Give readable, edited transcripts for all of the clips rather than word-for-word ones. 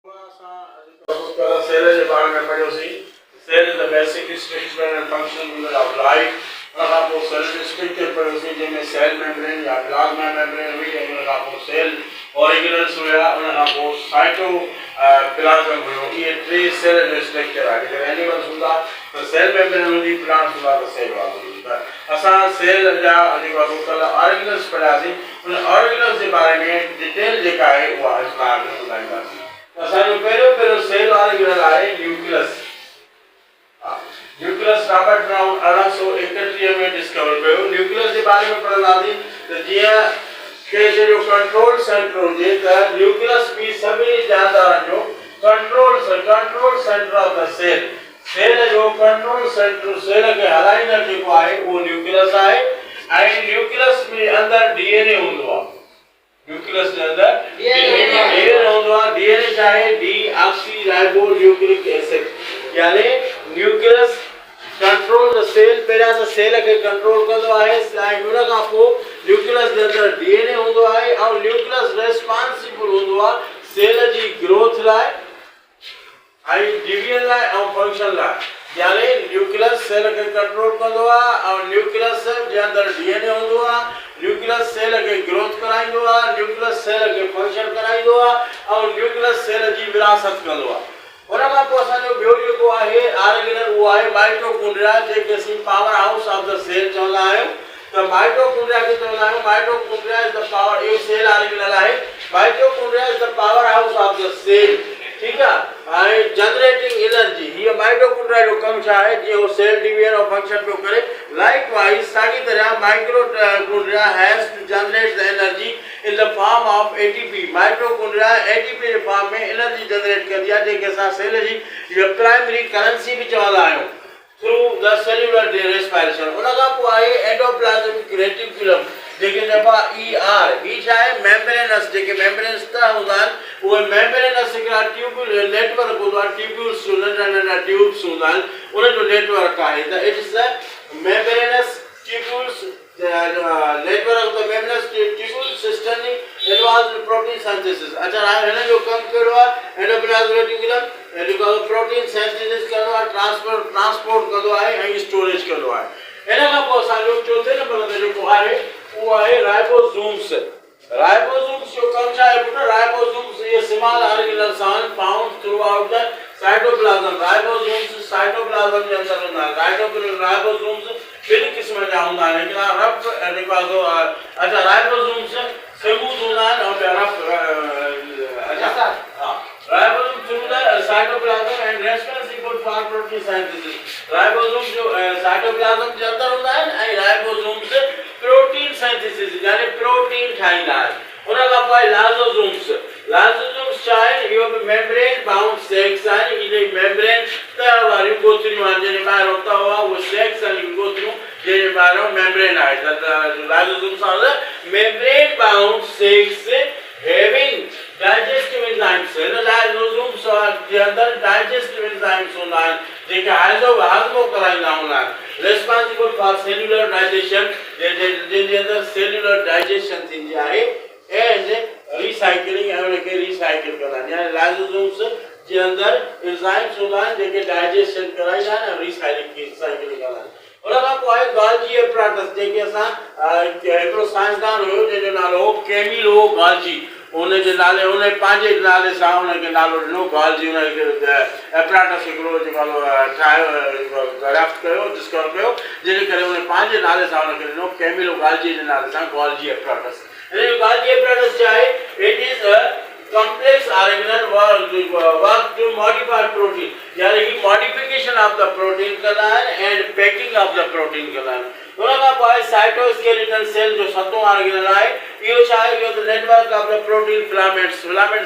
Cell is the basic structure and function of life. Cell structure cell membrane या plasma membrane cell original cytoplasm ये three cell structure है animals cell membrane plants cell असां cell जा organelles पढ़ासी उन organelles के बारे में detail जेका है वो आज में ॿुधाईंदासीं। असांजो पहिरियों सेल ऑर्गेनल आहे न्यूक्लियस। न्यूक्लियस रॉबर्ट ब्राउन 1831 में डिस्कवर कयो। न्यूक्लियस के बारे में पढ़ंदासीं त जीअं के जो कंट्रोल सेंटर हुजे त न्यूक्लियस भी सभी जानदारनि जो control centre of the cell. Cell जो कंट्रोल सेंटर सेल के हलाईंदड़ जेको आहे उहो न्यूक्लियस आहे ऐं न्यूक्लियस में अंदर डीएनए हूंदो आहे। न्यूक्लियस के अंदर डीएनए होंदो आहे। डीएनए चाहे डीऑक्सीराइबोन्यूक्लिक एसिड यानी न्यूक्लियस कंट्रोल द सेल पहिरियां त सेल के कंट्रोल कंदो आहे ऐं उन खां पोइ न्यूक्लियस के अंदर डीएनए होंदो आहे ऐं न्यूक्लियस रिस्पांसिबल होंदो आहे सेल जी ग्रोथ लाइ ऐं डिवीजन लाइ ऐं फंक्शन लाइ। यानी न्यूक्लियस सेल के कंट्रोल कंदो आहे और न्यूक्लियस जे अंदर डीएनए होंदो आहे। न्यूक्लियस सेल के ग्रोथ कराइंदो आहे, न्यूक्लियस सेल के फंक्शन कराइंदो आहे और न्यूक्लियस सेल जी विरासत कंदो आहे। उन खां पोइ असांजो ॿियो जेको आहे ऑर्गेनल उहो आहे माइटोकॉन्ड्रिया जेके असीं powerhouse of the cell चवंदा आहियूं। त माइटोकॉन्ड्रिया खे चवंदा आहियूं माइटोकॉन्ड्रिया इज द पावर ये सेल ऑर्गेनल आहे। Mitochondria is the powerhouse of the cell. ठीक है जनरेटिंग एनर्जी ये माइटोकॉन्ड्रिया जो कम है जो सेल डिवीजन और फंक्शन पे करे। लाइकवाइज सागी तरह mitochondria has to generate the energy in the form of ATP. Mitochondria ATP के फॉर्म में एनर्जी जनरेट कर दिया जेके सा सेल जी ये प्राइमरी करेंसी भी चवंदा आहियूं थ्रू द सेल्युलर रेस्पिरेशन। उन का पोइ आहे एंडोप्लाज्मिक रेटिकुलम जेके जबा ईआर ही चाहे मेम्ब्रेनस जेके मेम्ब्रेन्स त हूंदा आहिनि उहे मेम्ब्रेनस हिकिड़ा ट्यूब्यूल नेटवर्क हूंदो आहे ट्यूब्यूल्स नंढा ट्यूब्स हूंदा आहिनि उन जो नेटवर्क आहे त it is the membranes tubules network of the membranes tubule system involve in protein synthesis. अच्छा हिन जो कम कहिड़ो आहे एंडोप्लाज्मिक रेटिकुलम जेको प्रोटीन सिंथेसिस कंदो आहे ट्रांसपोर्ट कंदो आहे ऐं स्टोरेज कंदो आहे। इन खां पोइ असांजो चौथे नंबर ते जेको आहे वो है राइबोसोम्स। राइबोसोम्स जो कम है पुट राइबोसोम्स ये small organelles are found throughout the cytoplasm. Ribosomes cytoplasm के अंदर होता है। राइबोसोम्स भिन्न किस्म जा होता है लेकिन रफ देखो अच्छा राइबोसोम्स सबूत होता है और रफ अच्छा हां ribosome through the cytoplasm and responsible for protein synthesis. Ribosome जो साइटोप्लाज्म के अंदर होता है एंड राइबोसोम्स प्रोटीन सिंथेसिस यानी प्रोटीन ठाइंदा है। उन का पोइ लाइसोसोम्स चाहे यो मेम्ब्रेन बाउंड सेल्स है इन मेम्ब्रेन त वारी गोथरियूं आहिनि जंहिंजे ॿाहिरि होता हुआ वो सेल्स आहिनि गोथरियूं जंहिंजे ॿाहिरि मेम्ब्रेन आहे त lysosomes are membrane bound cells having digestive enzymes. इन लाइसोसोम्स के अंदर डाइजेस्टिव एंजाइम्स होंदा आहिनि जेके हाज़मो कराईंदा हूंदा आहिनि रिस्पॉन्सिबल फॉर सेल्युलर डाइजेशन जिनके अंदर सेल्युलर डाइजेशन थींदी आहे एंड रिसाइकलिंग उनके रिसाइकिल कंदा आहिनि। यानी लाइसोसोम्स जे अंदर एंजाइम्स हूंदा आहिनि जेके डाइजेशन कराईंदा आहिनि ऐं रिसाइकलिंग कंदा आहिनि। उन खां पोइ आहे गाल्जी एपराटस जेके असां हिकिड़ो साइंसदान हुयो जंहिंजो नालो हो कैमिलो गाल्जी। उन जे नाले उन पंहिंजे नाले सां उनखे नालो ॾिनो गाल्जी। उन एपराटस हिकिड़ो जेको ठाहियो ड्राफ्ट कयो डिस्कवर कयो जंहिंजे करे उन पंहिंजे नाले सां उनखे ॾिनो कैमिलो गाल्जी जे नाले सां गाल्जी एपराटस। हिन गाल्जी एपराटस जो आहे it is a complex organelle work to modify protein यानी कि modification of the protein करना है and packing of the protein करना है। उनका पोइ साइटोस्केलेटल सेल जो सतों ऑर्गेनल है इहो चाहे यो network of the protein filaments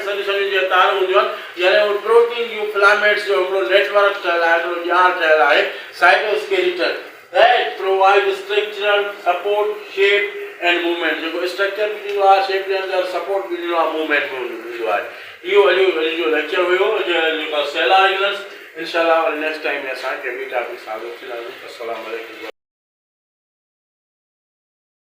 सॼी जे तार हूंदियूं आहिनि यानी वो प्रोटीन जूं फिलामेंट्स जो हिकिड़ो नेटवर्क ठहियल आहे हिकिड़ो ॼाण ठहियल आहे cytoskeletal that provide structural support shape and movement जो स्ट्रक्चर भी ॾींदो आहे शेप जे अंदर सपोर्ट भी ॾींदो आहे मूवमेंट भी ॾींदो आहे। इहो जो लेक्चर हुयो जेको सेल ऑर्गेनल्स इंशाल्लाह नेक्स्ट टाइम में असां के बि टॉपिक सां अस्सलाम वालेकुम।